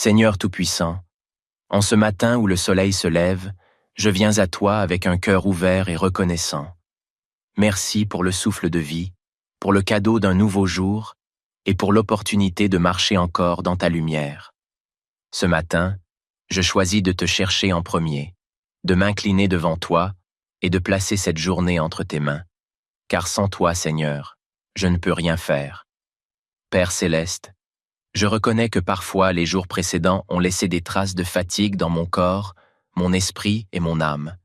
Seigneur Tout-Puissant, en ce matin où le soleil se lève, je viens à toi avec un cœur ouvert et reconnaissant. Merci pour le souffle de vie, pour le cadeau d'un nouveau jour et pour l'opportunité de marcher encore dans ta lumière. Ce matin, je choisis de te chercher en premier, de m'incliner devant toi et de placer cette journée entre tes mains. Car sans toi, Seigneur, je ne peux rien faire. Père céleste, je reconnais que parfois les jours précédents ont laissé des traces de fatigue dans mon corps, mon esprit et mon âme.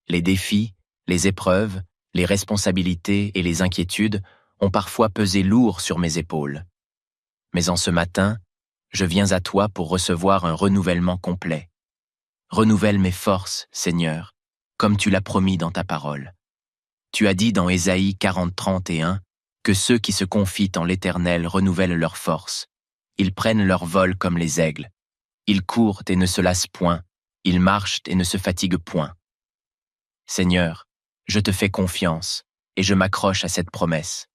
Les défis, les épreuves, les responsabilités et les inquiétudes ont parfois pesé lourd sur mes épaules. Mais en ce matin, je viens à toi pour recevoir un renouvellement complet. Renouvelle mes forces, Seigneur, comme tu l'as promis dans ta parole. Tu as dit dans Ésaïe 40:31 que ceux qui se confient en l'Éternel renouvellent leurs forces. Ils prennent leur vol comme les aigles. Ils courent et ne se lassent point. Ils marchent et ne se fatiguent point. Seigneur, je te fais confiance et je m'accroche à cette promesse.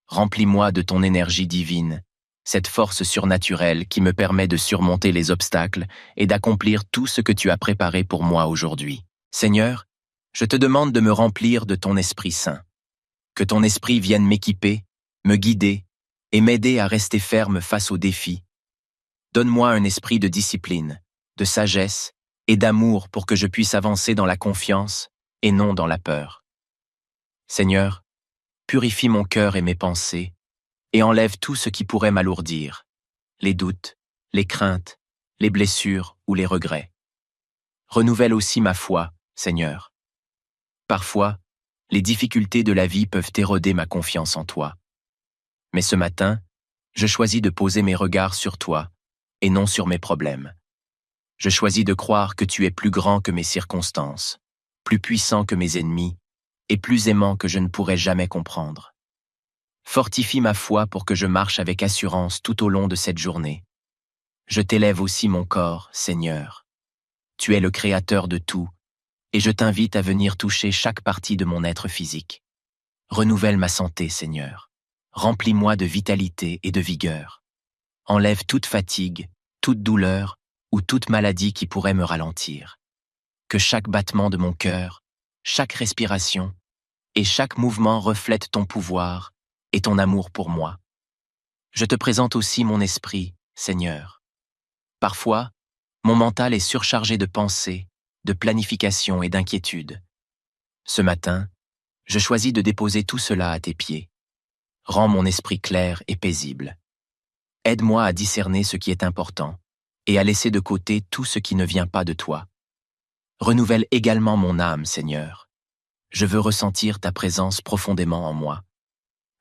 Remplis-moi de ton énergie divine, cette force surnaturelle qui me permet de surmonter les obstacles et d'accomplir tout ce que tu as préparé pour moi aujourd'hui. Seigneur, je te demande de me remplir de ton Esprit Saint. Que ton Esprit vienne m'équiper, me guider et m'aider à rester ferme face aux défis. Donne-moi un esprit de discipline, de sagesse et d'amour pour que je puisse avancer dans la confiance et non dans la peur. Seigneur, purifie mon cœur et mes pensées et enlève tout ce qui pourrait m'alourdir, les doutes, les craintes, les blessures ou les regrets. Renouvelle aussi ma foi, Seigneur. Parfois, les difficultés de la vie peuvent éroder ma confiance en toi. Mais ce matin, je choisis de poser mes regards sur toi et non sur mes problèmes. Je choisis de croire que tu es plus grand que mes circonstances, plus puissant que mes ennemis et plus aimant que je ne pourrais jamais comprendre. Fortifie ma foi pour que je marche avec assurance tout au long de cette journée. Je t'élève aussi mon corps, Seigneur. Tu es le Créateur de tout, et je t'invite à venir toucher chaque partie de mon être physique. Renouvelle ma santé, Seigneur. Remplis-moi de vitalité et de vigueur. Enlève toute fatigue, toute douleur ou toute maladie qui pourrait me ralentir. Que chaque battement de mon cœur, chaque respiration et chaque mouvement reflète ton pouvoir et ton amour pour moi. Je te présente aussi mon esprit, Seigneur. Parfois, mon mental est surchargé de pensées, de planification et d'inquiétude. Ce matin, je choisis de déposer tout cela à tes pieds. Rends mon esprit clair et paisible. Aide-moi à discerner ce qui est important et à laisser de côté tout ce qui ne vient pas de toi. Renouvelle également mon âme, Seigneur. Je veux ressentir ta présence profondément en moi.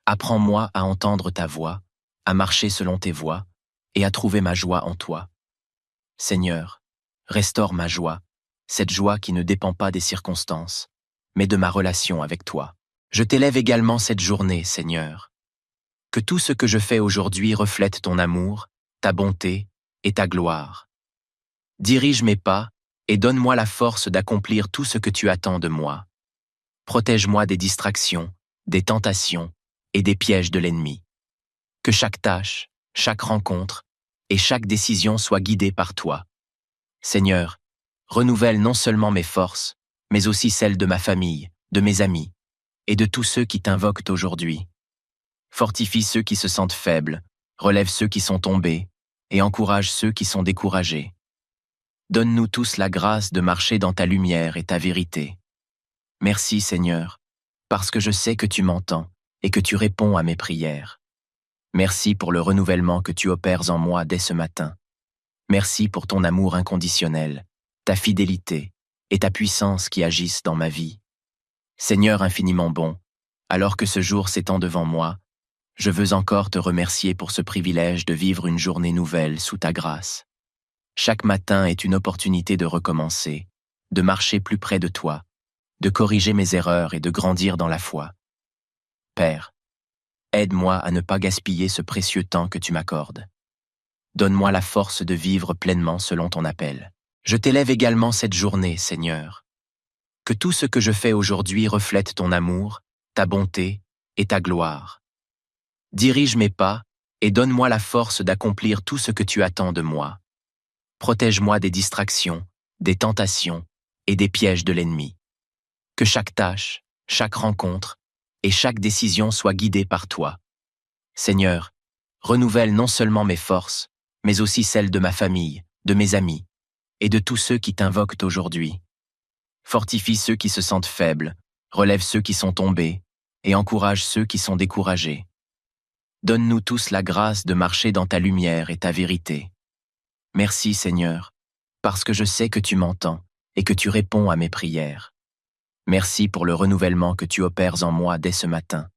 Apprends-moi à entendre ta voix, à marcher selon tes voies et à trouver ma joie en toi. Seigneur, restaure ma joie, cette joie qui ne dépend pas des circonstances, mais de ma relation avec toi. Je t'élève également cette journée, Seigneur. Que tout ce que je fais aujourd'hui reflète ton amour, ta bonté et ta gloire. Dirige mes pas et donne-moi la force d'accomplir tout ce que tu attends de moi. Protège-moi des distractions, des tentations et des pièges de l'ennemi. Que chaque tâche, chaque rencontre et chaque décision soit guidée par toi. Seigneur, renouvelle non seulement mes forces, mais aussi celles de ma famille, de mes amis et de tous ceux qui t'invoquent aujourd'hui. Fortifie ceux qui se sentent faibles, relève ceux qui sont tombés et encourage ceux qui sont découragés. Donne-nous tous la grâce de marcher dans ta lumière et ta vérité. Merci, Seigneur, parce que je sais que tu m'entends et que tu réponds à mes prières. Merci pour le renouvellement que tu opères en moi dès ce matin. Merci pour ton amour inconditionnel, ta fidélité et ta puissance qui agissent dans ma vie. Seigneur infiniment bon, alors que ce jour s'étend devant moi, je veux encore te remercier pour ce privilège de vivre une journée nouvelle sous ta grâce. Chaque matin est une opportunité de recommencer, de marcher plus près de toi, de corriger mes erreurs et de grandir dans la foi. Père, aide-moi à ne pas gaspiller ce précieux temps que tu m'accordes. Donne-moi la force de vivre pleinement selon ton appel. Je t'élève également cette journée, Seigneur. Que tout ce que je fais aujourd'hui reflète ton amour, ta bonté et ta gloire. Dirige mes pas et donne-moi la force d'accomplir tout ce que tu attends de moi. Protège-moi des distractions, des tentations et des pièges de l'ennemi. Que chaque tâche, chaque rencontre et chaque décision soit guidée par toi. Seigneur, renouvelle non seulement mes forces, mais aussi celles de ma famille, de mes amis et de tous ceux qui t'invoquent aujourd'hui. Fortifie ceux qui se sentent faibles, relève ceux qui sont tombés et encourage ceux qui sont découragés. Donne-nous tous la grâce de marcher dans ta lumière et ta vérité. Merci Seigneur, parce que je sais que tu m'entends et que tu réponds à mes prières. Merci pour le renouvellement que tu opères en moi dès ce matin.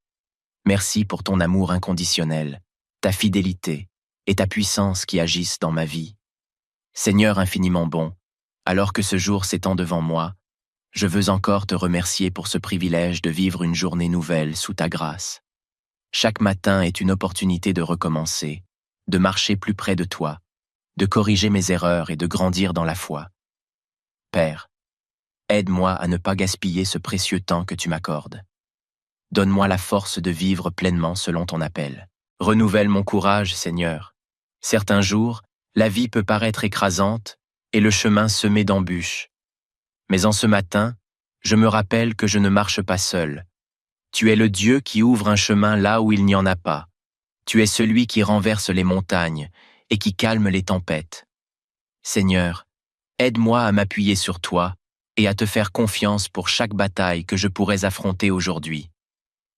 Merci pour ton amour inconditionnel, ta fidélité et ta puissance qui agissent dans ma vie. Seigneur infiniment bon, alors que ce jour s'étend devant moi, je veux encore te remercier pour ce privilège de vivre une journée nouvelle sous ta grâce. Chaque matin est une opportunité de recommencer, de marcher plus près de toi, de corriger mes erreurs et de grandir dans la foi. Père, aide-moi à ne pas gaspiller ce précieux temps que tu m'accordes. Donne-moi la force de vivre pleinement selon ton appel. Renouvelle mon courage, Seigneur. Certains jours, la vie peut paraître écrasante et le chemin semé d'embûches. Mais en ce matin, je me rappelle que je ne marche pas seul. Tu es le Dieu qui ouvre un chemin là où il n'y en a pas. Tu es celui qui renverse les montagnes et qui calme les tempêtes. Seigneur, aide-moi à m'appuyer sur toi et à te faire confiance pour chaque bataille que je pourrais affronter aujourd'hui.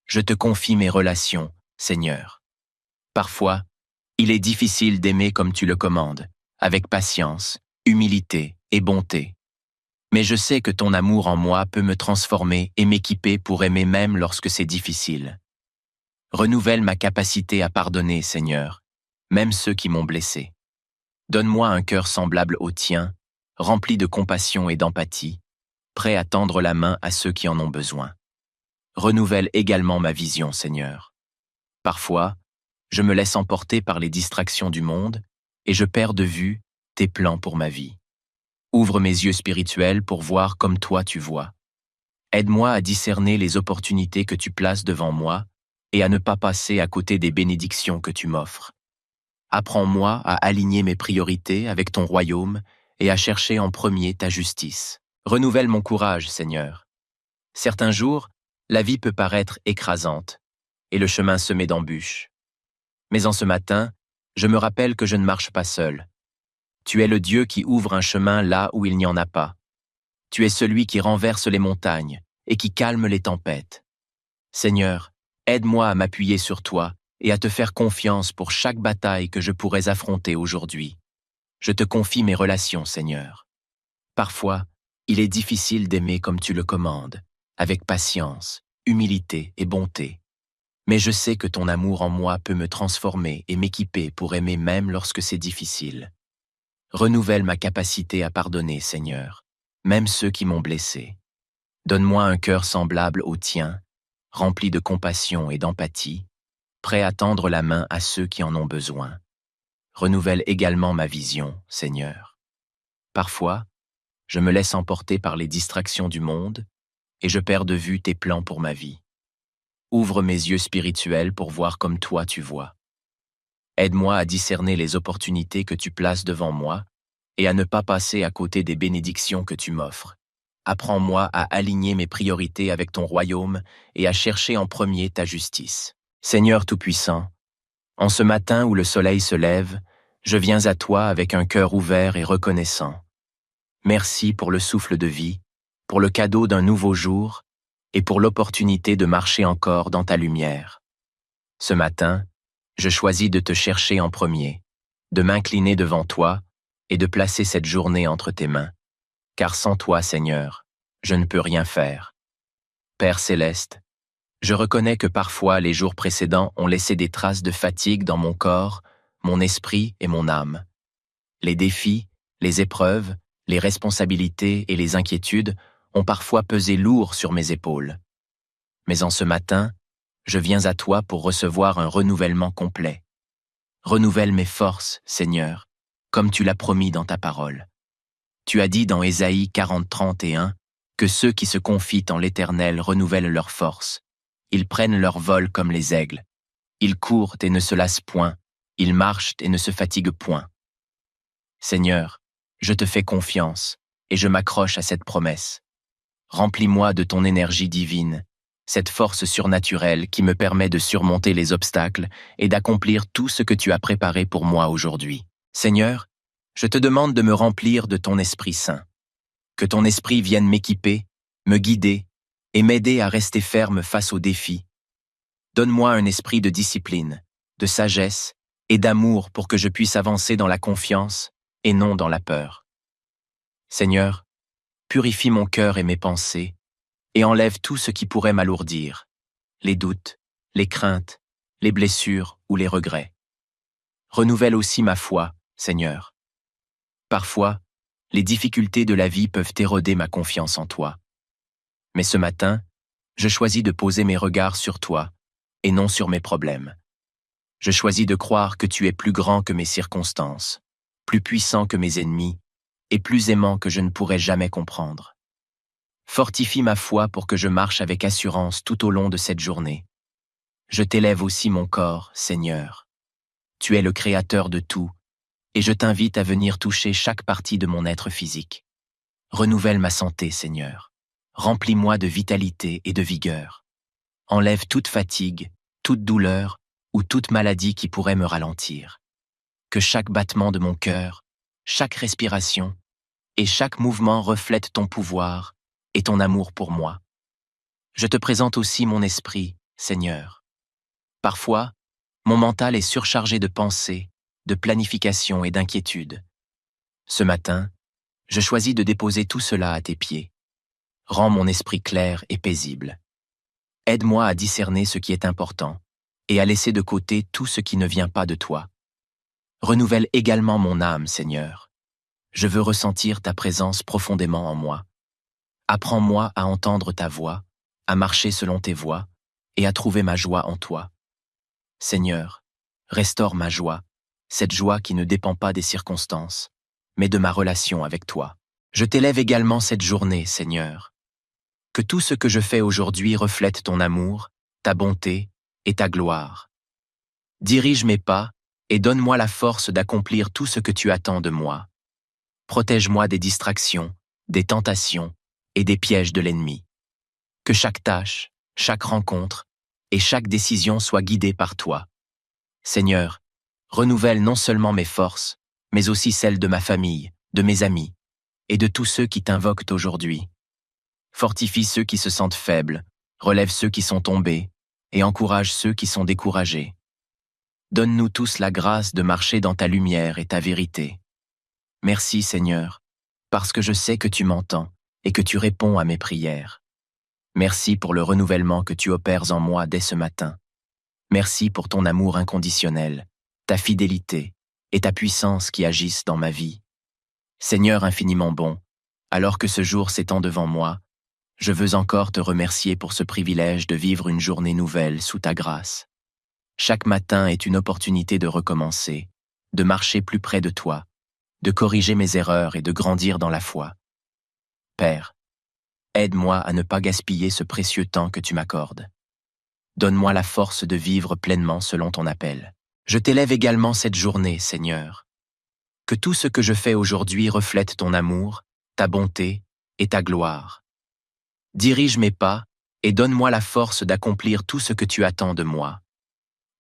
Je te confie mes relations, Seigneur. Parfois, il est difficile d'aimer comme tu le commandes, avec patience, humilité et bonté. Mais je sais que ton amour en moi peut me transformer et m'équiper pour aimer même lorsque c'est difficile. Renouvelle ma capacité à pardonner, Seigneur, même ceux qui m'ont blessé. Donne-moi un cœur semblable au tien, rempli de compassion et d'empathie, prêt à tendre la main à ceux qui en ont besoin. Renouvelle également ma vision, Seigneur. Parfois, je me laisse emporter par les distractions du monde et je perds de vue tes plans pour ma vie. Ouvre mes yeux spirituels pour voir comme toi tu vois. Aide-moi à discerner les opportunités que tu places devant moi et à ne pas passer à côté des bénédictions que tu m'offres. Apprends-moi à aligner mes priorités avec ton royaume et à chercher en premier ta justice. Renouvelle mon courage, Seigneur. Certains jours, la vie peut paraître écrasante et le chemin semé d'embûches. Mais en ce matin, je me rappelle que je ne marche pas seul. Tu es le Dieu qui ouvre un chemin là où il n'y en a pas. Tu es celui qui renverse les montagnes et qui calme les tempêtes. Seigneur, aide-moi à m'appuyer sur toi et à te faire confiance pour chaque bataille que je pourrais affronter aujourd'hui. Je te confie mes relations, Seigneur. Parfois, il est difficile d'aimer comme tu le commandes, avec patience, humilité et bonté. Mais je sais que ton amour en moi peut me transformer et m'équiper pour aimer même lorsque c'est difficile. Renouvelle ma capacité à pardonner, Seigneur, même ceux qui m'ont blessé. Donne-moi un cœur semblable au tien, rempli de compassion et d'empathie, prêt à tendre la main à ceux qui en ont besoin. Renouvelle également ma vision, Seigneur. Parfois, je me laisse emporter par les distractions du monde et je perds de vue tes plans pour ma vie. Ouvre mes yeux spirituels pour voir comme toi tu vois. Aide-moi à discerner les opportunités que tu places devant moi et à ne pas passer à côté des bénédictions que tu m'offres. Apprends-moi à aligner mes priorités avec ton royaume et à chercher en premier ta justice. Seigneur Tout-Puissant, en ce matin où le soleil se lève, je viens à toi avec un cœur ouvert et reconnaissant. Merci pour le souffle de vie, pour le cadeau d'un nouveau jour et pour l'opportunité de marcher encore dans ta lumière. Ce matin, je choisis de te chercher en premier, de m'incliner devant toi et de placer cette journée entre tes mains. Car sans toi, Seigneur, je ne peux rien faire. Père céleste, je reconnais que parfois les jours précédents ont laissé des traces de fatigue dans mon corps, mon esprit et mon âme. Les défis, les épreuves, les responsabilités et les inquiétudes ont parfois pesé lourd sur mes épaules. Mais en ce matin, je viens à toi pour recevoir un renouvellement complet. Renouvelle mes forces, Seigneur, comme tu l'as promis dans ta parole. Tu as dit dans Ésaïe 40:31 que ceux qui se confient en l'Éternel renouvellent leurs forces. Ils prennent leur vol comme les aigles. Ils courent et ne se lassent point. Ils marchent et ne se fatiguent point. Seigneur, Je te fais confiance, et je m'accroche à cette promesse. Remplis-moi de ton énergie divine, cette force surnaturelle qui me permet de surmonter les obstacles et d'accomplir tout ce que tu as préparé pour moi aujourd'hui. Seigneur, je te demande de me remplir de ton Esprit Saint. Que ton Esprit vienne m'équiper, me guider et m'aider à rester ferme face aux défis. Donne-moi un esprit de discipline, de sagesse et d'amour pour que je puisse avancer dans la confiance et non dans la peur. Seigneur, purifie mon cœur et mes pensées et enlève tout ce qui pourrait m'alourdir, les doutes, les craintes, les blessures ou les regrets. Renouvelle aussi ma foi, Seigneur. Parfois, les difficultés de la vie peuvent éroder ma confiance en toi. Mais ce matin, je choisis de poser mes regards sur toi et non sur mes problèmes. Je choisis de croire que tu es plus grand que mes circonstances, plus puissant que mes ennemis et plus aimant que je ne pourrais jamais comprendre. Fortifie ma foi pour que je marche avec assurance tout au long de cette journée. Je t'élève aussi mon corps, Seigneur. Tu es le Créateur de tout, et je t'invite à venir toucher chaque partie de mon être physique. Renouvelle ma santé, Seigneur. Remplis-moi de vitalité et de vigueur. Enlève toute fatigue, toute douleur ou toute maladie qui pourrait me ralentir. Que chaque battement de mon cœur, chaque respiration et chaque mouvement reflète ton pouvoir et ton amour pour moi. Je te présente aussi mon esprit, Seigneur. Parfois, mon mental est surchargé de pensées, de planification et d'inquiétude. Ce matin, je choisis de déposer tout cela à tes pieds. Rends mon esprit clair et paisible. Aide-moi à discerner ce qui est important et à laisser de côté tout ce qui ne vient pas de toi. Renouvelle également mon âme, Seigneur. Je veux ressentir ta présence profondément en moi. Apprends-moi à entendre ta voix, à marcher selon tes voies et à trouver ma joie en toi. Seigneur, restaure ma joie, cette joie qui ne dépend pas des circonstances, mais de ma relation avec toi. Je t'élève également cette journée, Seigneur. Que tout ce que je fais aujourd'hui reflète ton amour, ta bonté et ta gloire. Dirige mes pas et donne-moi la force d'accomplir tout ce que tu attends de moi. Protège-moi des distractions, des tentations et des pièges de l'ennemi. Que chaque tâche, chaque rencontre et chaque décision soit guidée par toi. Seigneur, renouvelle non seulement mes forces, mais aussi celles de ma famille, de mes amis et de tous ceux qui t'invoquent aujourd'hui. Fortifie ceux qui se sentent faibles, relève ceux qui sont tombés et encourage ceux qui sont découragés. Donne-nous tous la grâce de marcher dans ta lumière et ta vérité. Merci, Seigneur, parce que je sais que tu m'entends et que tu réponds à mes prières. Merci pour le renouvellement que tu opères en moi dès ce matin. Merci pour ton amour inconditionnel, ta fidélité et ta puissance qui agissent dans ma vie. Seigneur infiniment bon, alors que ce jour s'étend devant moi, je veux encore te remercier pour ce privilège de vivre une journée nouvelle sous ta grâce. Chaque matin est une opportunité de recommencer, de marcher plus près de toi, de corriger mes erreurs et de grandir dans la foi. Père, aide-moi à ne pas gaspiller ce précieux temps que tu m'accordes. Donne-moi la force de vivre pleinement selon ton appel. Je t'élève également cette journée, Seigneur. Que tout ce que je fais aujourd'hui reflète ton amour, ta bonté et ta gloire. Dirige mes pas et donne-moi la force d'accomplir tout ce que tu attends de moi.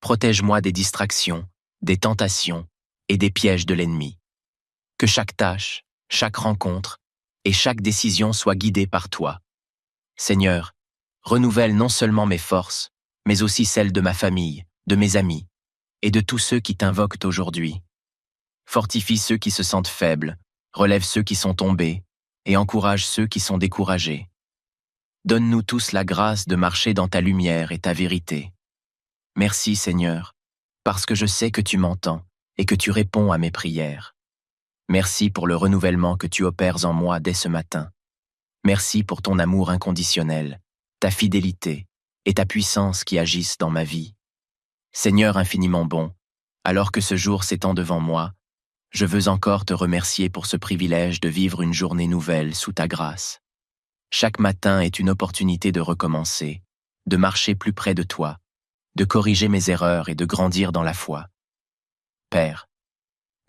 Protège-moi des distractions, des tentations et des pièges de l'ennemi. Que chaque tâche, chaque rencontre et chaque décision soit guidée par toi. Seigneur, renouvelle non seulement mes forces, mais aussi celles de ma famille, de mes amis et de tous ceux qui t'invoquent aujourd'hui. Fortifie ceux qui se sentent faibles, relève ceux qui sont tombés et encourage ceux qui sont découragés. Donne-nous tous la grâce de marcher dans ta lumière et ta vérité. Merci, Seigneur, parce que je sais que tu m'entends et que tu réponds à mes prières. Merci pour le renouvellement que tu opères en moi dès ce matin. Merci pour ton amour inconditionnel, ta fidélité et ta puissance qui agissent dans ma vie. Seigneur infiniment bon, alors que ce jour s'étend devant moi, je veux encore te remercier pour ce privilège de vivre une journée nouvelle sous ta grâce. Chaque matin est une opportunité de recommencer, de marcher plus près de toi, de corriger mes erreurs et de grandir dans la foi. Père,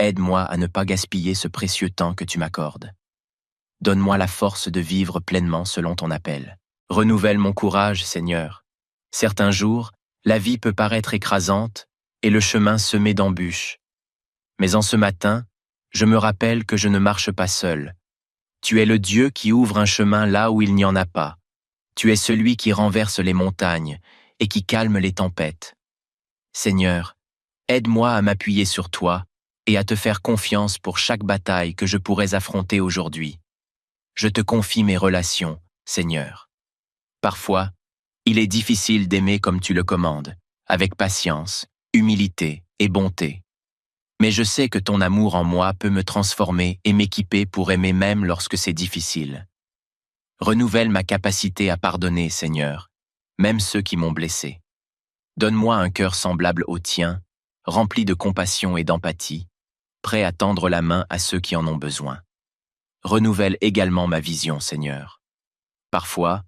Aide-moi à ne pas gaspiller ce précieux temps que tu m'accordes. Donne-moi la force de vivre pleinement selon ton appel. Renouvelle mon courage, Seigneur. Certains jours, la vie peut paraître écrasante et le chemin semé d'embûches. Mais en ce matin, je me rappelle que je ne marche pas seul. Tu es le Dieu qui ouvre un chemin là où il n'y en a pas. Tu es celui qui renverse les montagnes et qui calme les tempêtes. Seigneur, aide-moi à m'appuyer sur toi et à te faire confiance pour chaque bataille que je pourrais affronter aujourd'hui. Je te confie mes relations, Seigneur. Parfois, il est difficile d'aimer comme tu le commandes, avec patience, humilité et bonté. Mais je sais que ton amour en moi peut me transformer et m'équiper pour aimer même lorsque c'est difficile. Renouvelle ma capacité à pardonner, Seigneur, même ceux qui m'ont blessé. Donne-moi un cœur semblable au tien, rempli de compassion et d'empathie, prêt à tendre la main à ceux qui en ont besoin. Renouvelle également ma vision, Seigneur. Parfois,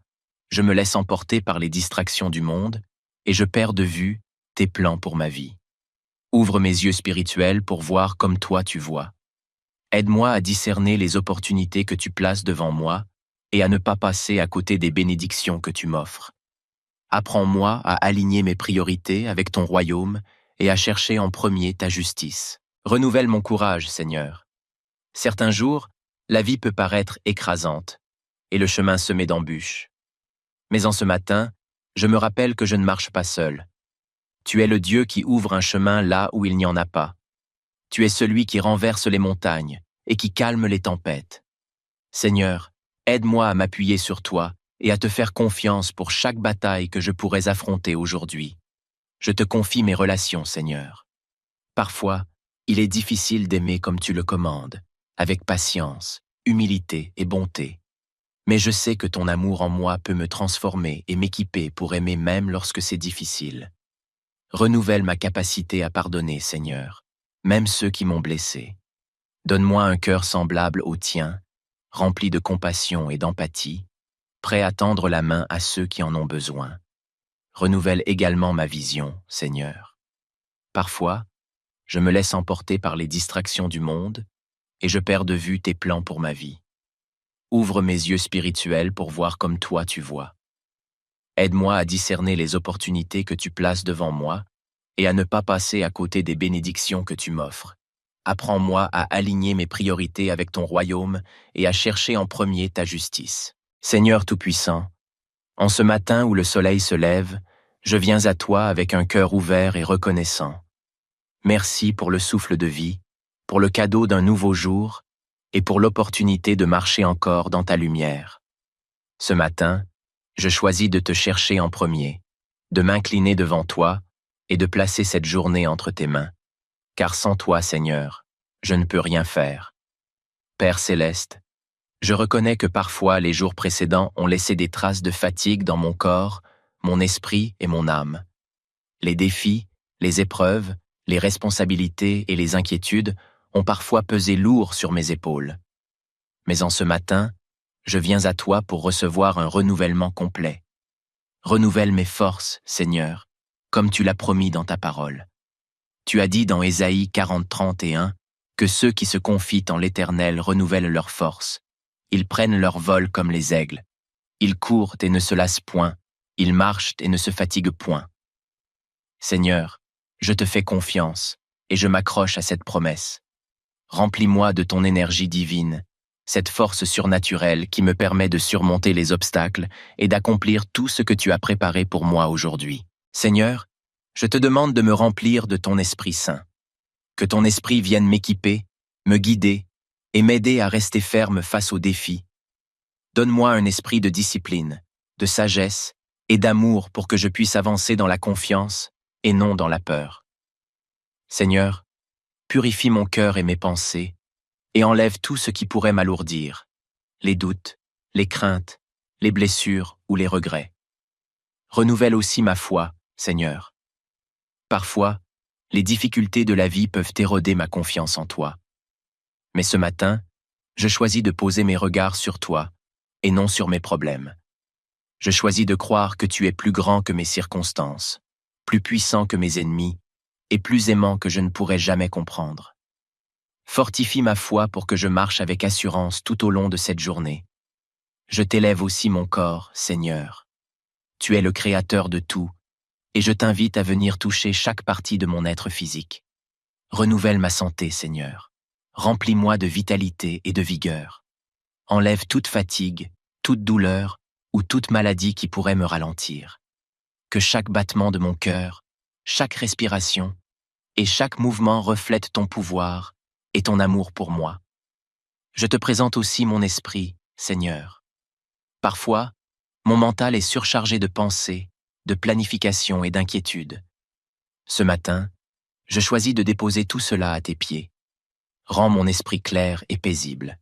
je me laisse emporter par les distractions du monde et je perds de vue tes plans pour ma vie. Ouvre mes yeux spirituels pour voir comme toi tu vois. Aide-moi à discerner les opportunités que tu places devant moi et à ne pas passer à côté des bénédictions que tu m'offres. Apprends-moi à aligner mes priorités avec ton royaume et à chercher en premier ta justice. Renouvelle mon courage, Seigneur. Certains jours, la vie peut paraître écrasante et le chemin semé d'embûches. Mais en ce matin, je me rappelle que je ne marche pas seul. Tu es le Dieu qui ouvre un chemin là où il n'y en a pas. Tu es celui qui renverse les montagnes et qui calme les tempêtes. Seigneur, aide-moi à m'appuyer sur toi et à te faire confiance pour chaque bataille que je pourrais affronter aujourd'hui. Je te confie mes relations, Seigneur. Parfois, il est difficile d'aimer comme tu le commandes, avec patience, humilité et bonté. Mais je sais que ton amour en moi peut me transformer et m'équiper pour aimer même lorsque c'est difficile. Renouvelle ma capacité à pardonner, Seigneur, même ceux qui m'ont blessé. Donne-moi un cœur semblable au tien, rempli de compassion et d'empathie, prêt à tendre la main à ceux qui en ont besoin. Renouvelle également ma vision, Seigneur. Parfois, je me laisse emporter par les distractions du monde et je perds de vue tes plans pour ma vie. Ouvre mes yeux spirituels pour voir comme toi tu vois. Aide-moi à discerner les opportunités que tu places devant moi et à ne pas passer à côté des bénédictions que tu m'offres. Apprends-moi à aligner mes priorités avec ton royaume et à chercher en premier ta justice. Seigneur Tout-Puissant, en ce matin où le soleil se lève, je viens à toi avec un cœur ouvert et reconnaissant. Merci pour le souffle de vie, pour le cadeau d'un nouveau jour et pour l'opportunité de marcher encore dans ta lumière. Ce matin, je choisis de te chercher en premier, de m'incliner devant toi et de placer cette journée entre tes mains. Car sans toi, Seigneur, je ne peux rien faire. Père céleste, je reconnais que parfois les jours précédents ont laissé des traces de fatigue dans mon corps, mon esprit et mon âme. Les défis, les épreuves, les responsabilités et les inquiétudes ont parfois pesé lourd sur mes épaules. Mais en ce matin, je viens à toi pour recevoir un renouvellement complet. Renouvelle mes forces, Seigneur, comme tu l'as promis dans ta parole. Tu as dit dans Ésaïe 40:31 que ceux qui se confient en l'Éternel renouvellent leurs forces. Ils prennent leur vol comme les aigles. Ils courent et ne se lassent point. Ils marchent et ne se fatiguent point. Seigneur, je te fais confiance et je m'accroche à cette promesse. Remplis-moi de ton énergie divine, cette force surnaturelle qui me permet de surmonter les obstacles et d'accomplir tout ce que tu as préparé pour moi aujourd'hui. Seigneur, je te demande de me remplir de ton Esprit Saint. Que ton Esprit vienne m'équiper, me guider et m'aider à rester ferme face aux défis. Donne-moi un esprit de discipline, de sagesse et d'amour pour que je puisse avancer dans la confiance et non dans la peur. Seigneur, purifie mon cœur et mes pensées et enlève tout ce qui pourrait m'alourdir, les doutes, les craintes, les blessures ou les regrets. Renouvelle aussi ma foi, Seigneur. Parfois, les difficultés de la vie peuvent éroder ma confiance en toi. Mais ce matin, je choisis de poser mes regards sur toi et non sur mes problèmes. Je choisis de croire que tu es plus grand que mes circonstances, plus puissant que mes ennemis et plus aimant que je ne pourrais jamais comprendre. Fortifie ma foi pour que je marche avec assurance tout au long de cette journée. Je t'élève aussi mon corps, Seigneur. Tu es le Créateur de tout, et je t'invite à venir toucher chaque partie de mon être physique. Renouvelle ma santé, Seigneur. Remplis-moi de vitalité et de vigueur. Enlève toute fatigue, toute douleur ou toute maladie qui pourrait me ralentir. Que chaque battement de mon cœur, chaque respiration et chaque mouvement reflète ton pouvoir et ton amour pour moi. Je te présente aussi mon esprit, Seigneur. Parfois, mon mental est surchargé de pensées, de planification et d'inquiétude. Ce matin, je choisis de déposer tout cela à tes pieds. Rends mon esprit clair et paisible.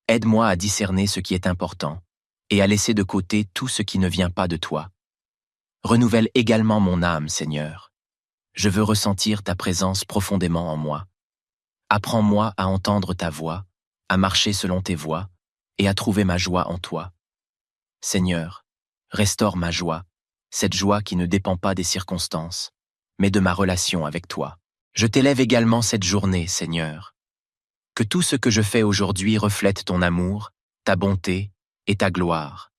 Aide-moi à discerner ce qui est important et à laisser de côté tout ce qui ne vient pas de toi. Renouvelle également mon âme, Seigneur. Je veux ressentir ta présence profondément en moi. Apprends-moi à entendre ta voix, à marcher selon tes voies et à trouver ma joie en toi. Seigneur, restaure ma joie, cette joie qui ne dépend pas des circonstances, mais de ma relation avec toi. Je t'élève également cette journée, Seigneur. Que tout ce que je fais aujourd'hui reflète ton amour, ta bonté et ta gloire.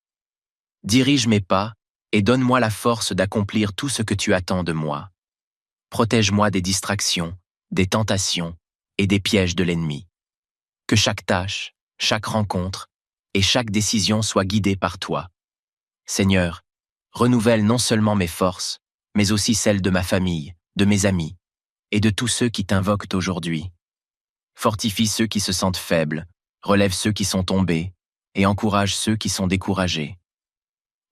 Dirige mes pas et donne-moi la force d'accomplir tout ce que tu attends de moi. Protège-moi des distractions, des tentations et des pièges de l'ennemi. Que chaque tâche, chaque rencontre et chaque décision soit guidée par toi. Seigneur, renouvelle non seulement mes forces, mais aussi celles de ma famille, de mes amis et de tous ceux qui t'invoquent aujourd'hui. Fortifie ceux qui se sentent faibles, relève ceux qui sont tombés et encourage ceux qui sont découragés.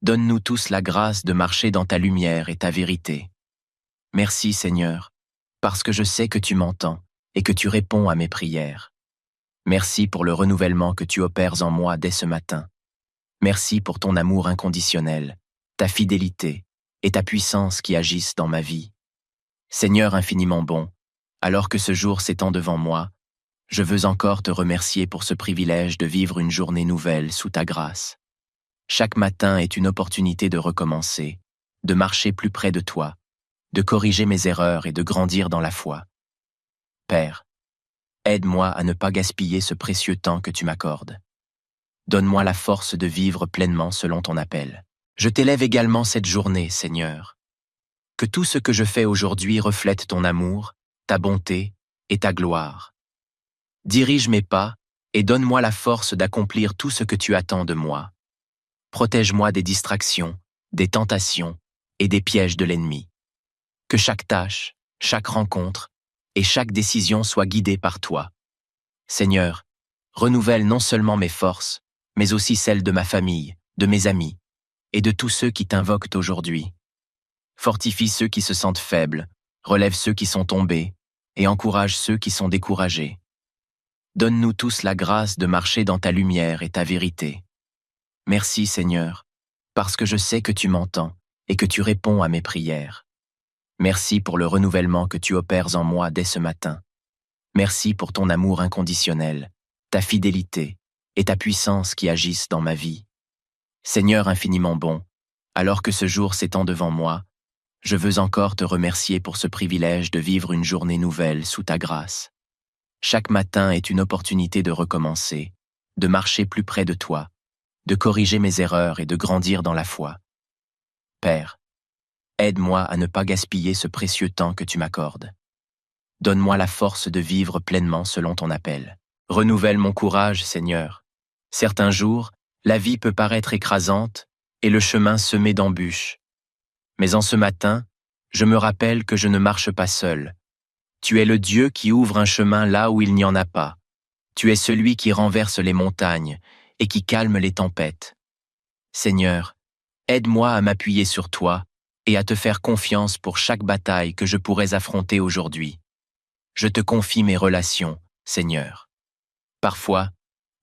Donne-nous tous la grâce de marcher dans ta lumière et ta vérité. Merci, Seigneur, parce que je sais que tu m'entends et que tu réponds à mes prières. Merci pour le renouvellement que tu opères en moi dès ce matin. Merci pour ton amour inconditionnel, ta fidélité et ta puissance qui agissent dans ma vie. Seigneur infiniment bon, alors que ce jour s'étend devant moi, je veux encore te remercier pour ce privilège de vivre une journée nouvelle sous ta grâce. Chaque matin est une opportunité de recommencer, de marcher plus près de toi, de corriger mes erreurs et de grandir dans la foi. Père, aide-moi à ne pas gaspiller ce précieux temps que tu m'accordes. Donne-moi la force de vivre pleinement selon ton appel. Je t'élève également cette journée, Seigneur. Que tout ce que je fais aujourd'hui reflète ton amour, ta bonté et ta gloire. Dirige mes pas et donne-moi la force d'accomplir tout ce que tu attends de moi. Protège-moi des distractions, des tentations et des pièges de l'ennemi. Que chaque tâche, chaque rencontre et chaque décision soit guidée par toi. Seigneur, renouvelle non seulement mes forces, mais aussi celles de ma famille, de mes amis et de tous ceux qui t'invoquent aujourd'hui. Fortifie ceux qui se sentent faibles, relève ceux qui sont tombés et encourage ceux qui sont découragés. Donne-nous tous la grâce de marcher dans ta lumière et ta vérité. Merci, Seigneur, parce que je sais que tu m'entends et que tu réponds à mes prières. Merci pour le renouvellement que tu opères en moi dès ce matin. Merci pour ton amour inconditionnel, ta fidélité et ta puissance qui agissent dans ma vie. Seigneur infiniment bon, alors que ce jour s'étend devant moi, je veux encore te remercier pour ce privilège de vivre une journée nouvelle sous ta grâce. Chaque matin est une opportunité de recommencer, de marcher plus près de toi, de corriger mes erreurs et de grandir dans la foi. Père, aide-moi à ne pas gaspiller ce précieux temps que tu m'accordes. Donne-moi la force de vivre pleinement selon ton appel. Renouvelle mon courage, Seigneur. Certains jours, la vie peut paraître écrasante et le chemin semé d'embûches. Mais en ce matin, je me rappelle que je ne marche pas seul. Tu es le Dieu qui ouvre un chemin là où il n'y en a pas. Tu es celui qui renverse les montagnes et qui calme les tempêtes. Seigneur, aide-moi à m'appuyer sur toi et à te faire confiance pour chaque bataille que je pourrais affronter aujourd'hui. Je te confie mes relations, Seigneur. Parfois,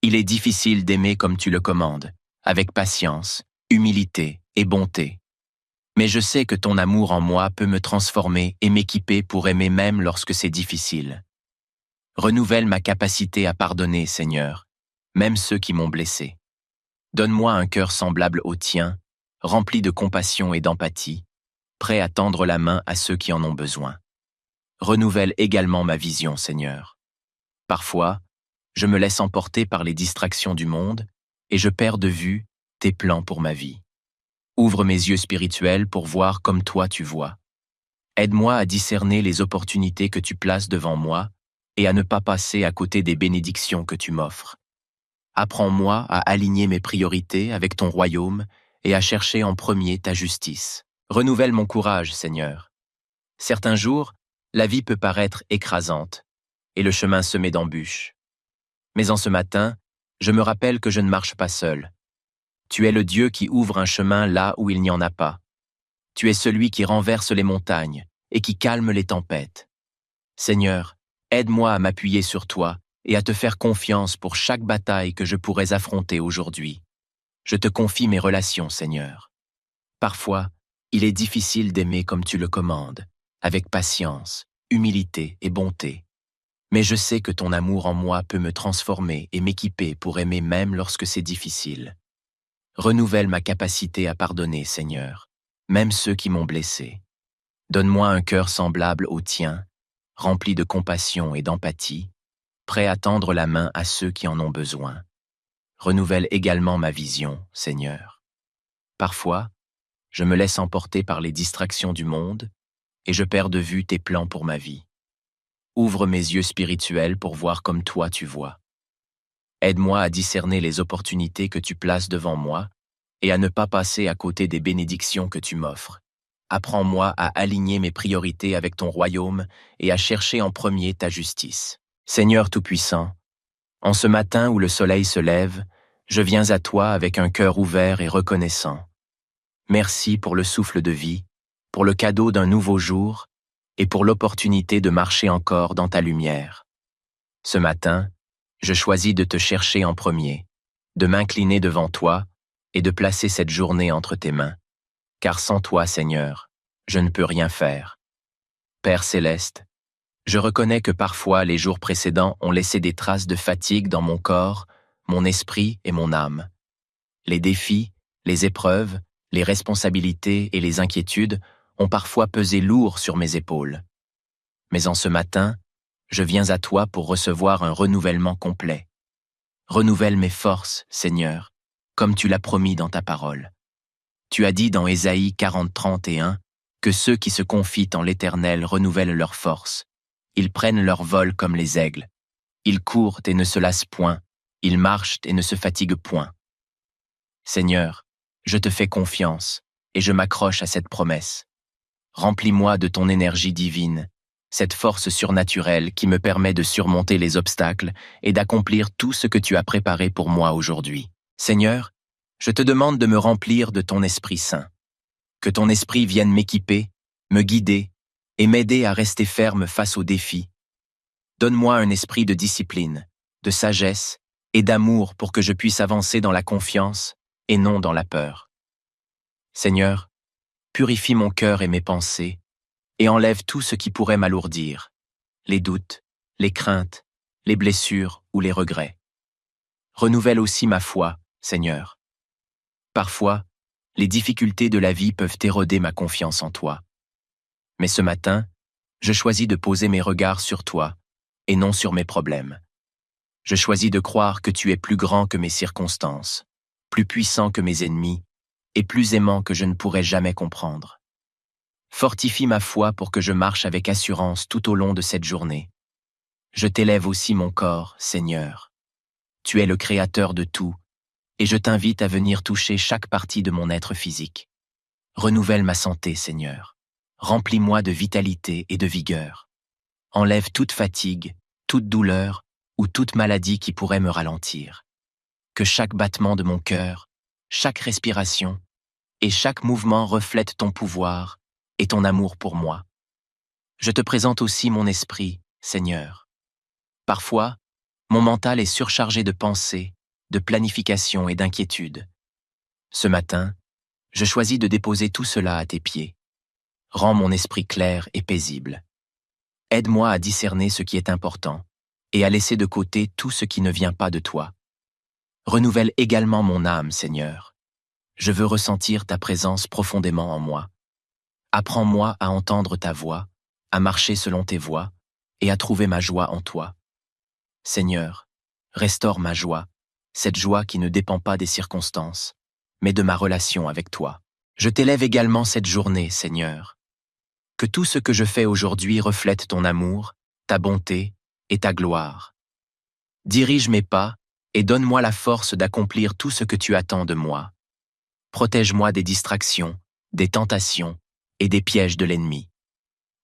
il est difficile d'aimer comme tu le commandes, avec patience, humilité et bonté. Mais je sais que ton amour en moi peut me transformer et m'équiper pour aimer même lorsque c'est difficile. Renouvelle ma capacité à pardonner, Seigneur, même ceux qui m'ont blessé. Donne-moi un cœur semblable au tien, rempli de compassion et d'empathie, prêt à tendre la main à ceux qui en ont besoin. Renouvelle également ma vision, Seigneur. Parfois, je me laisse emporter par les distractions du monde et je perds de vue tes plans pour ma vie. Ouvre mes yeux spirituels pour voir comme toi tu vois. Aide-moi à discerner les opportunités que tu places devant moi et à ne pas passer à côté des bénédictions que tu m'offres. Apprends-moi à aligner mes priorités avec ton royaume et à chercher en premier ta justice. Renouvelle mon courage, Seigneur. Certains jours, la vie peut paraître écrasante et le chemin semé d'embûches. Mais en ce matin, je me rappelle que je ne marche pas seul. Tu es le Dieu qui ouvre un chemin là où il n'y en a pas. Tu es celui qui renverse les montagnes et qui calme les tempêtes. Seigneur, aide-moi à m'appuyer sur toi et à te faire confiance pour chaque bataille que je pourrais affronter aujourd'hui. Je te confie mes relations, Seigneur. Parfois, il est difficile d'aimer comme tu le commandes, avec patience, humilité et bonté. Mais je sais que ton amour en moi peut me transformer et m'équiper pour aimer même lorsque c'est difficile. Renouvelle ma capacité à pardonner, Seigneur, même ceux qui m'ont blessé. Donne-moi un cœur semblable au tien, rempli de compassion et d'empathie, prêt à tendre la main à ceux qui en ont besoin. Renouvelle également ma vision, Seigneur. Parfois, je me laisse emporter par les distractions du monde et je perds de vue tes plans pour ma vie. Ouvre mes yeux spirituels pour voir comme toi tu vois. Aide-moi à discerner les opportunités que tu places devant moi et à ne pas passer à côté des bénédictions que tu m'offres. Apprends-moi à aligner mes priorités avec ton royaume et à chercher en premier ta justice. Seigneur Tout-Puissant, en ce matin où le soleil se lève, je viens à toi avec un cœur ouvert et reconnaissant. Merci pour le souffle de vie, pour le cadeau d'un nouveau jour et pour l'opportunité de marcher encore dans ta lumière. Ce matin, je choisis de te chercher en premier, de m'incliner devant toi et de placer cette journée entre tes mains. Car sans toi, Seigneur, je ne peux rien faire. Père céleste, je reconnais que parfois les jours précédents ont laissé des traces de fatigue dans mon corps, mon esprit et mon âme. Les défis, les épreuves, les responsabilités et les inquiétudes ont parfois pesé lourd sur mes épaules. Mais en ce matin, je viens à toi pour recevoir un renouvellement complet. Renouvelle mes forces, Seigneur, comme tu l'as promis dans ta parole. Tu as dit dans Ésaïe 40:31 que ceux qui se confient en l'Éternel renouvellent leurs forces. Ils prennent leur vol comme les aigles. Ils courent et ne se lassent point. Ils marchent et ne se fatiguent point. Seigneur, je te fais confiance et je m'accroche à cette promesse. Remplis-moi de ton énergie divine, cette force surnaturelle qui me permet de surmonter les obstacles et d'accomplir tout ce que tu as préparé pour moi aujourd'hui. Seigneur, je te demande de me remplir de ton Esprit Saint. Que ton Esprit vienne m'équiper, me guider et m'aider à rester ferme face aux défis. Donne-moi un esprit de discipline, de sagesse et d'amour pour que je puisse avancer dans la confiance et non dans la peur. Seigneur, purifie mon cœur et mes pensées et enlève tout ce qui pourrait m'alourdir, les doutes, les craintes, les blessures ou les regrets. Renouvelle aussi ma foi, Seigneur. Parfois, les difficultés de la vie peuvent éroder ma confiance en toi. Mais ce matin, je choisis de poser mes regards sur toi et non sur mes problèmes. Je choisis de croire que tu es plus grand que mes circonstances, plus puissant que mes ennemis et plus aimant que je ne pourrais jamais comprendre. Fortifie ma foi pour que je marche avec assurance tout au long de cette journée. Je t'élève aussi mon corps, Seigneur. Tu es le Créateur de tout, et je t'invite à venir toucher chaque partie de mon être physique. Renouvelle ma santé, Seigneur. Remplis-moi de vitalité et de vigueur. Enlève toute fatigue, toute douleur ou toute maladie qui pourrait me ralentir. Que chaque battement de mon cœur, chaque respiration et chaque mouvement reflète ton pouvoir et ton amour pour moi. Je te présente aussi mon esprit, Seigneur. Parfois, mon mental est surchargé de pensées, de planification et d'inquiétude. Ce matin, je choisis de déposer tout cela à tes pieds. Rends mon esprit clair et paisible. Aide-moi à discerner ce qui est important et à laisser de côté tout ce qui ne vient pas de toi. Renouvelle également mon âme, Seigneur. Je veux ressentir ta présence profondément en moi. Apprends-moi à entendre ta voix, à marcher selon tes voies et à trouver ma joie en toi. Seigneur, restaure ma joie, cette joie qui ne dépend pas des circonstances, mais de ma relation avec toi. Je t'élève également cette journée, Seigneur. Que tout ce que je fais aujourd'hui reflète ton amour, ta bonté et ta gloire. Dirige mes pas et donne-moi la force d'accomplir tout ce que tu attends de moi. Protège-moi des distractions, des tentations et des pièges de l'ennemi.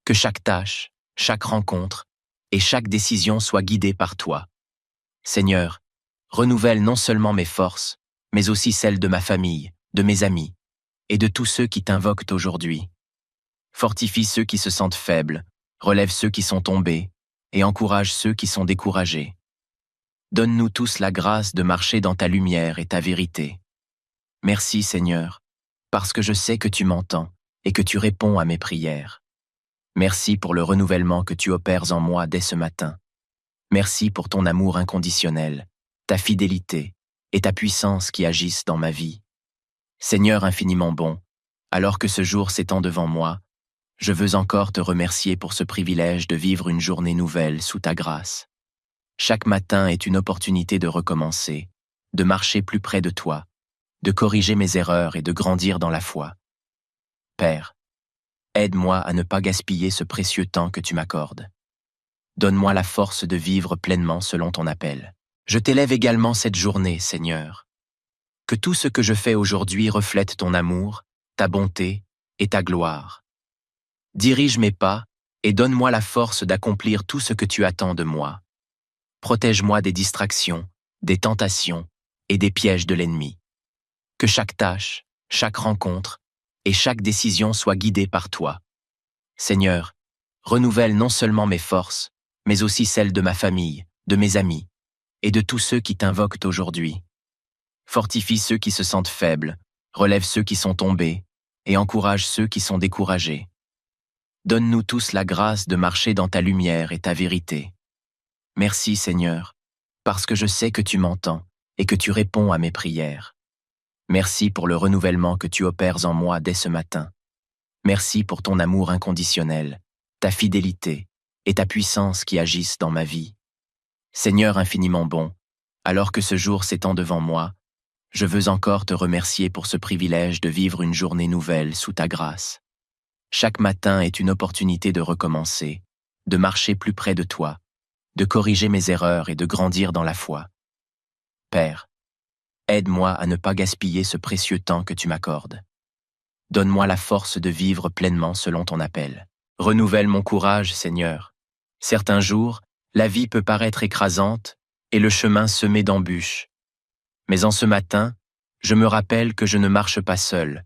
Que chaque tâche, chaque rencontre et chaque décision soit guidée par toi. Seigneur, renouvelle non seulement mes forces, mais aussi celles de ma famille, de mes amis et de tous ceux qui t'invoquent aujourd'hui. Fortifie ceux qui se sentent faibles, relève ceux qui sont tombés et encourage ceux qui sont découragés. Donne-nous tous la grâce de marcher dans ta lumière et ta vérité. Merci Seigneur, parce que je sais que tu m'entends et que tu réponds à mes prières. Merci pour le renouvellement que tu opères en moi dès ce matin. Merci pour ton amour inconditionnel, ta fidélité et ta puissance qui agissent dans ma vie. Seigneur infiniment bon, alors que ce jour s'étend devant moi, je veux encore te remercier pour ce privilège de vivre une journée nouvelle sous ta grâce. Chaque matin est une opportunité de recommencer, de marcher plus près de toi, de corriger mes erreurs et de grandir dans la foi. Père, aide-moi à ne pas gaspiller ce précieux temps que tu m'accordes. Donne-moi la force de vivre pleinement selon ton appel. Je t'élève également cette journée, Seigneur. Que tout ce que je fais aujourd'hui reflète ton amour, ta bonté et ta gloire. Dirige mes pas et donne-moi la force d'accomplir tout ce que tu attends de moi. Protège-moi des distractions, des tentations et des pièges de l'ennemi. Que chaque tâche, chaque rencontre et chaque décision soit guidée par toi. Seigneur, renouvelle non seulement mes forces, mais aussi celles de ma famille, de mes amis et de tous ceux qui t'invoquent aujourd'hui. Fortifie ceux qui se sentent faibles, relève ceux qui sont tombés et encourage ceux qui sont découragés. Donne-nous tous la grâce de marcher dans ta lumière et ta vérité. Merci Seigneur, parce que je sais que tu m'entends et que tu réponds à mes prières. Merci pour le renouvellement que tu opères en moi dès ce matin. Merci pour ton amour inconditionnel, ta fidélité et ta puissance qui agissent dans ma vie. Seigneur infiniment bon, alors que ce jour s'étend devant moi, je veux encore te remercier pour ce privilège de vivre une journée nouvelle sous ta grâce. Chaque matin est une opportunité de recommencer, de marcher plus près de toi, de corriger mes erreurs et de grandir dans la foi. Père, aide-moi à ne pas gaspiller ce précieux temps que tu m'accordes. Donne-moi la force de vivre pleinement selon ton appel. Renouvelle mon courage, Seigneur. Certains jours, la vie peut paraître écrasante et le chemin semé d'embûches. Mais en ce matin, je me rappelle que je ne marche pas seul.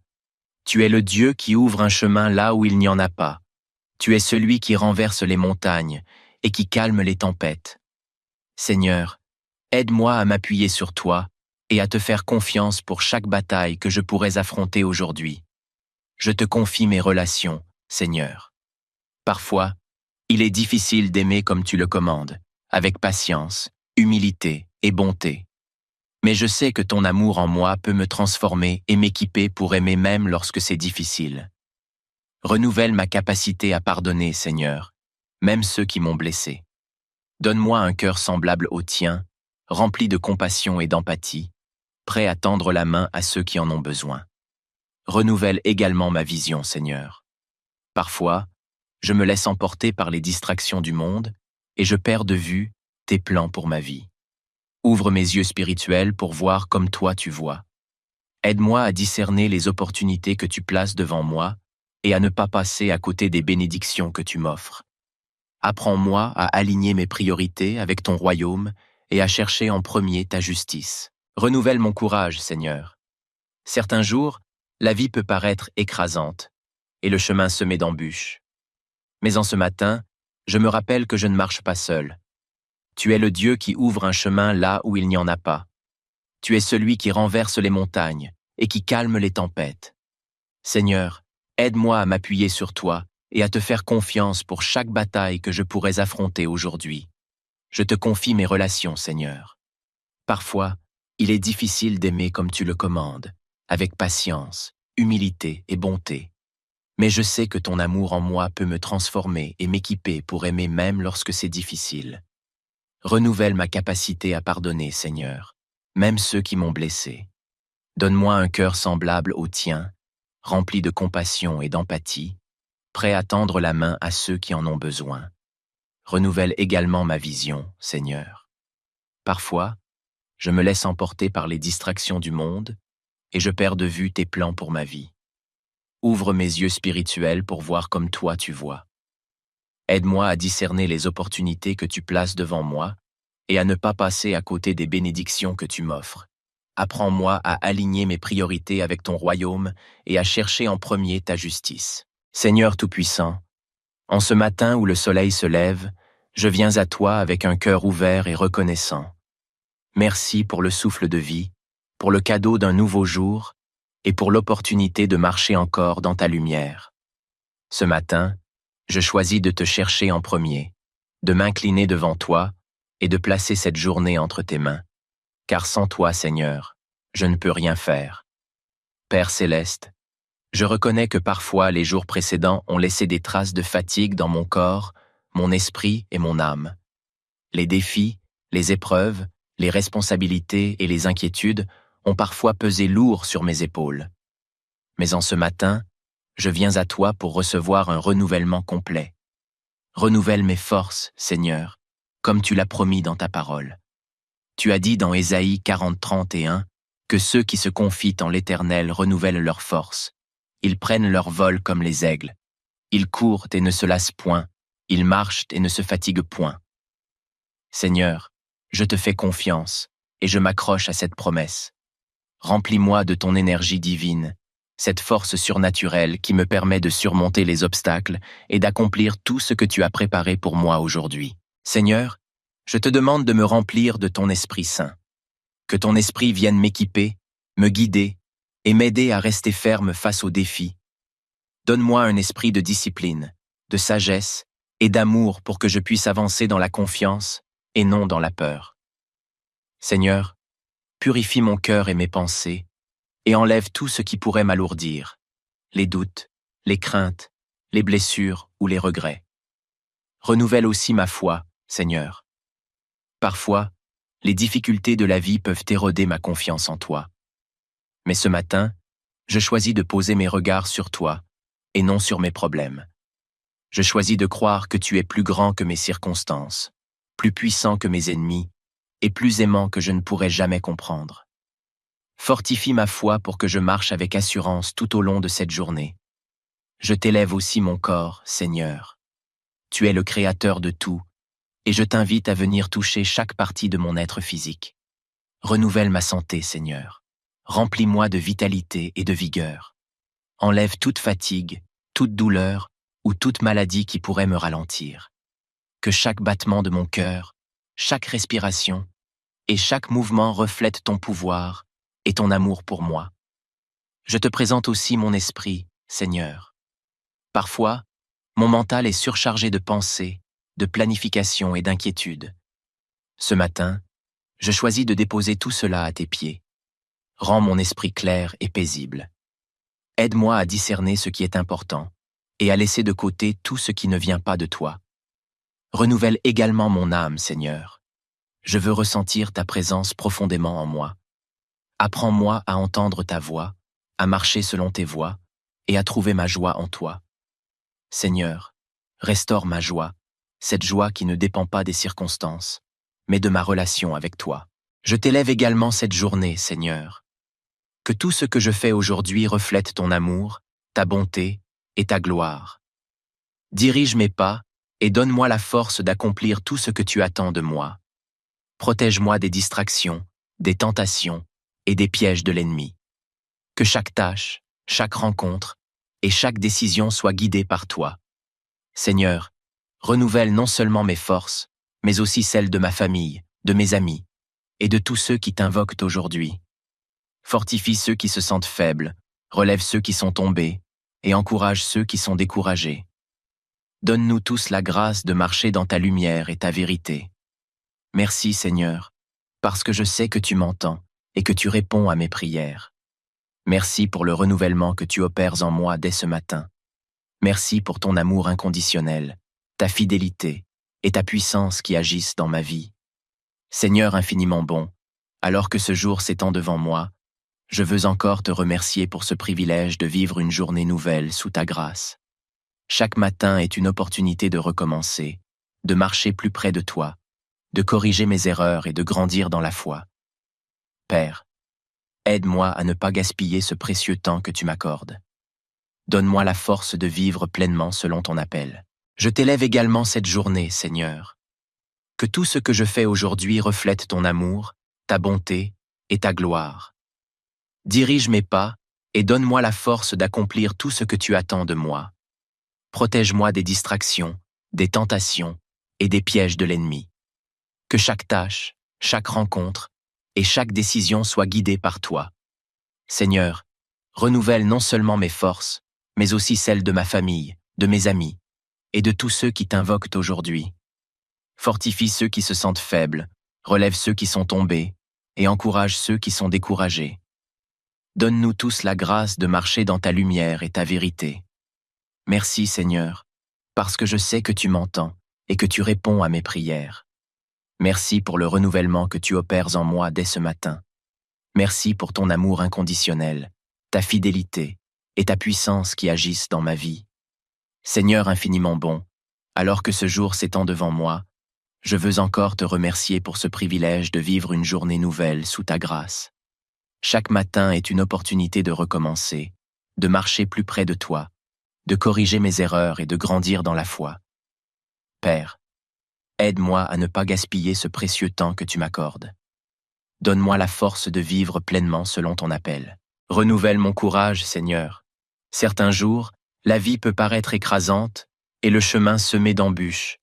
Tu es le Dieu qui ouvre un chemin là où il n'y en a pas. Tu es celui qui renverse les montagnes et qui calme les tempêtes. Seigneur, aide-moi à m'appuyer sur toi et à te faire confiance pour chaque bataille que je pourrais affronter aujourd'hui. Je te confie mes relations, Seigneur. Parfois, il est difficile d'aimer comme tu le commandes, avec patience, humilité et bonté. Mais je sais que ton amour en moi peut me transformer et m'équiper pour aimer même lorsque c'est difficile. Renouvelle ma capacité à pardonner, Seigneur, même ceux qui m'ont blessé. Donne-moi un cœur semblable au tien, rempli de compassion et d'empathie, prêt à tendre la main à ceux qui en ont besoin. Renouvelle également ma vision, Seigneur. Parfois, je me laisse emporter par les distractions du monde et je perds de vue tes plans pour ma vie. Ouvre mes yeux spirituels pour voir comme toi tu vois. Aide-moi à discerner les opportunités que tu places devant moi et à ne pas passer à côté des bénédictions que tu m'offres. Apprends-moi à aligner mes priorités avec ton royaume et à chercher en premier ta justice. Renouvelle mon courage, Seigneur. Certains jours, la vie peut paraître écrasante et le chemin semé d'embûches. Mais en ce matin, je me rappelle que je ne marche pas seul. Tu es le Dieu qui ouvre un chemin là où il n'y en a pas. Tu es celui qui renverse les montagnes et qui calme les tempêtes. Seigneur, aide-moi à m'appuyer sur toi et à te faire confiance pour chaque bataille que je pourrais affronter aujourd'hui. Je te confie mes relations, Seigneur. Parfois, il est difficile d'aimer comme tu le commandes, avec patience, humilité et bonté. Mais je sais que ton amour en moi peut me transformer et m'équiper pour aimer même lorsque c'est difficile. Renouvelle ma capacité à pardonner, Seigneur, même ceux qui m'ont blessé. Donne-moi un cœur semblable au tien, rempli de compassion et d'empathie, prêt à tendre la main à ceux qui en ont besoin. Renouvelle également ma vision, Seigneur. Parfois, je me laisse emporter par les distractions du monde et je perds de vue tes plans pour ma vie. Ouvre mes yeux spirituels pour voir comme toi tu vois. Aide-moi à discerner les opportunités que tu places devant moi et à ne pas passer à côté des bénédictions que tu m'offres. Apprends-moi à aligner mes priorités avec ton royaume et à chercher en premier ta justice. Seigneur Tout-Puissant, en ce matin où le soleil se lève, je viens à toi avec un cœur ouvert et reconnaissant. Merci pour le souffle de vie, pour le cadeau d'un nouveau jour et pour l'opportunité de marcher encore dans ta lumière. Ce matin, je choisis de te chercher en premier, de m'incliner devant toi et de placer cette journée entre tes mains. Car sans toi, Seigneur, je ne peux rien faire. Père céleste, je reconnais que parfois les jours précédents ont laissé des traces de fatigue dans mon corps, mon esprit et mon âme. Les défis, les épreuves, les responsabilités et les inquiétudes ont parfois pesé lourd sur mes épaules. Mais en ce matin, je viens à toi pour recevoir un renouvellement complet. Renouvelle mes forces, Seigneur, comme tu l'as promis dans ta parole. Tu as dit dans Ésaïe 40:31 que ceux qui se confient en l'Éternel renouvellent leurs forces. Ils prennent leur vol comme les aigles. Ils courent et ne se lassent point. Ils marchent et ne se fatiguent point. Seigneur, je te fais confiance et je m'accroche à cette promesse. Remplis-moi de ton énergie divine, cette force surnaturelle qui me permet de surmonter les obstacles et d'accomplir tout ce que tu as préparé pour moi aujourd'hui. Seigneur, je te demande de me remplir de ton Esprit Saint. Que ton Esprit vienne m'équiper, me guider et m'aider à rester ferme face aux défis. Donne-moi un esprit de discipline, de sagesse et d'amour pour que je puisse avancer dans la confiance et non dans la peur. Seigneur, purifie mon cœur et mes pensées et enlève tout ce qui pourrait m'alourdir, les doutes, les craintes, les blessures ou les regrets. Renouvelle aussi ma foi, Seigneur. Parfois, les difficultés de la vie peuvent éroder ma confiance en toi. Mais ce matin, je choisis de poser mes regards sur toi et non sur mes problèmes. Je choisis de croire que tu es plus grand que mes circonstances, plus puissant que mes ennemis et plus aimant que je ne pourrais jamais comprendre. Fortifie ma foi pour que je marche avec assurance tout au long de cette journée. Je t'élève aussi mon corps, Seigneur. Tu es le Créateur de tout, et je t'invite à venir toucher chaque partie de mon être physique. Renouvelle ma santé, Seigneur. Remplis-moi de vitalité et de vigueur. Enlève toute fatigue, toute douleur ou toute maladie qui pourrait me ralentir. Que chaque battement de mon cœur, chaque respiration et chaque mouvement reflète ton pouvoir et ton amour pour moi. Je te présente aussi mon esprit, Seigneur. Parfois, mon mental est surchargé de pensées, de planification et d'inquiétude. Ce matin, je choisis de déposer tout cela à tes pieds. Rends mon esprit clair et paisible. Aide-moi à discerner ce qui est important et à laisser de côté tout ce qui ne vient pas de toi. Renouvelle également mon âme, Seigneur. Je veux ressentir ta présence profondément en moi. Apprends-moi à entendre ta voix, à marcher selon tes voies et à trouver ma joie en toi. Seigneur, restaure ma joie, cette joie qui ne dépend pas des circonstances, mais de ma relation avec toi. Je t'élève également cette journée, Seigneur. Que tout ce que je fais aujourd'hui reflète ton amour, ta bonté et ta gloire. Dirige mes pas et donne-moi la force d'accomplir tout ce que tu attends de moi. Protège-moi des distractions, des tentations et des pièges de l'ennemi. Que chaque tâche, chaque rencontre et chaque décision soit guidée par toi. Seigneur, renouvelle non seulement mes forces, mais aussi celles de ma famille, de mes amis et de tous ceux qui t'invoquent aujourd'hui. Fortifie ceux qui se sentent faibles, relève ceux qui sont tombés et encourage ceux qui sont découragés. Donne-nous tous la grâce de marcher dans ta lumière et ta vérité. Merci, Seigneur, parce que je sais que tu m'entends et que tu réponds à mes prières. Merci pour le renouvellement que tu opères en moi dès ce matin. Merci pour ton amour inconditionnel, ta fidélité et ta puissance qui agissent dans ma vie. Seigneur infiniment bon, alors que ce jour s'étend devant moi, je veux encore te remercier pour ce privilège de vivre une journée nouvelle sous ta grâce. Chaque matin est une opportunité de recommencer, de marcher plus près de toi, de corriger mes erreurs et de grandir dans la foi. Père, aide-moi à ne pas gaspiller ce précieux temps que tu m'accordes. Donne-moi la force de vivre pleinement selon ton appel. Je t'élève également cette journée, Seigneur. Que tout ce que je fais aujourd'hui reflète ton amour, ta bonté et ta gloire. Dirige mes pas et donne-moi la force d'accomplir tout ce que tu attends de moi. Protège-moi des distractions, des tentations et des pièges de l'ennemi. Que chaque tâche, chaque rencontre et chaque décision soit guidée par toi. Seigneur, renouvelle non seulement mes forces, mais aussi celles de ma famille, de mes amis et de tous ceux qui t'invoquent aujourd'hui. Fortifie ceux qui se sentent faibles, relève ceux qui sont tombés et encourage ceux qui sont découragés. Donne-nous tous la grâce de marcher dans ta lumière et ta vérité. Merci Seigneur, parce que je sais que tu m'entends et que tu réponds à mes prières. Merci pour le renouvellement que tu opères en moi dès ce matin. Merci pour ton amour inconditionnel, ta fidélité et ta puissance qui agissent dans ma vie. Seigneur infiniment bon, alors que ce jour s'étend devant moi, je veux encore te remercier pour ce privilège de vivre une journée nouvelle sous ta grâce. Chaque matin est une opportunité de recommencer, de marcher plus près de toi, de corriger mes erreurs et de grandir dans la foi. Père, aide-moi à ne pas gaspiller ce précieux temps que tu m'accordes. Donne-moi la force de vivre pleinement selon ton appel. Renouvelle mon courage, Seigneur. Certains jours, la vie peut paraître écrasante et le chemin semé d'embûches.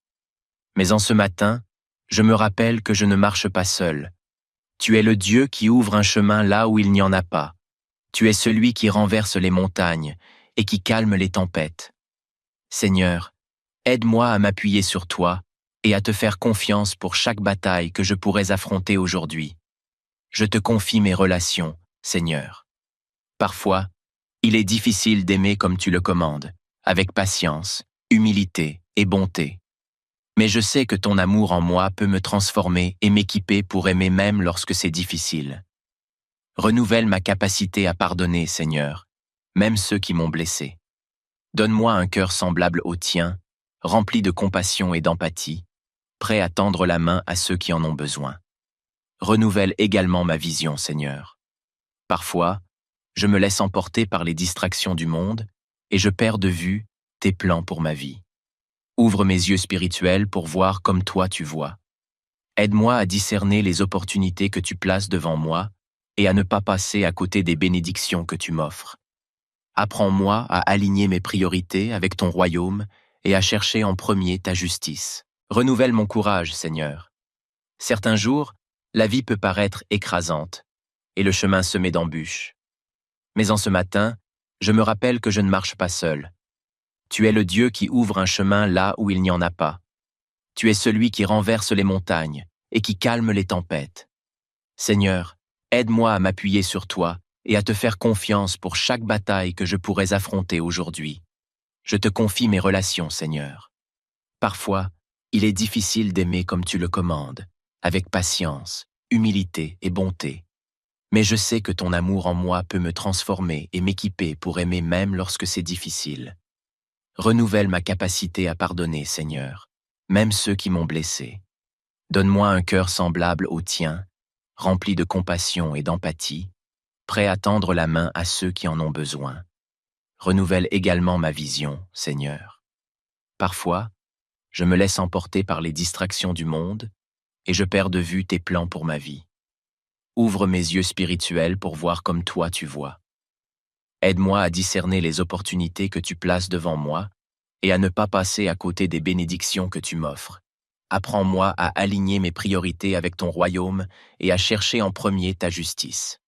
Mais en ce matin, je me rappelle que je ne marche pas seul. Tu es le Dieu qui ouvre un chemin là où il n'y en a pas. Tu es celui qui renverse les montagnes et qui calme les tempêtes. Seigneur, aide-moi à m'appuyer sur toi et à te faire confiance pour chaque bataille que je pourrais affronter aujourd'hui. Je te confie mes relations, Seigneur. Parfois, il est difficile d'aimer comme tu le commandes, avec patience, humilité et bonté. Mais je sais que ton amour en moi peut me transformer et m'équiper pour aimer même lorsque c'est difficile. Renouvelle ma capacité à pardonner, Seigneur, même ceux qui m'ont blessé. Donne-moi un cœur semblable au tien, rempli de compassion et d'empathie, prêt à tendre la main à ceux qui en ont besoin. Renouvelle également ma vision, Seigneur. Parfois, je me laisse emporter par les distractions du monde et je perds de vue tes plans pour ma vie. Ouvre mes yeux spirituels pour voir comme toi tu vois. Aide-moi à discerner les opportunités que tu places devant moi et à ne pas passer à côté des bénédictions que tu m'offres. Apprends-moi à aligner mes priorités avec ton royaume et à chercher en premier ta justice. Renouvelle mon courage, Seigneur. Certains jours, la vie peut paraître écrasante et le chemin semé d'embûches. Mais en ce matin, je me rappelle que je ne marche pas seul. Tu es le Dieu qui ouvre un chemin là où il n'y en a pas. Tu es celui qui renverse les montagnes et qui calme les tempêtes. Seigneur, aide-moi à m'appuyer sur toi et à te faire confiance pour chaque bataille que je pourrais affronter aujourd'hui. Je te confie mes relations, Seigneur. Parfois, il est difficile d'aimer comme tu le commandes, avec patience, humilité et bonté. Mais je sais que ton amour en moi peut me transformer et m'équiper pour aimer même lorsque c'est difficile. Renouvelle ma capacité à pardonner, Seigneur, même ceux qui m'ont blessé. Donne-moi un cœur semblable au tien, rempli de compassion et d'empathie, prêt à tendre la main à ceux qui en ont besoin. Renouvelle également ma vision, Seigneur. Parfois, je me laisse emporter par les distractions du monde et je perds de vue tes plans pour ma vie. Ouvre mes yeux spirituels pour voir comme toi tu vois. Aide-moi à discerner les opportunités que tu places devant moi et à ne pas passer à côté des bénédictions que tu m'offres. Apprends-moi à aligner mes priorités avec ton royaume et à chercher en premier ta justice.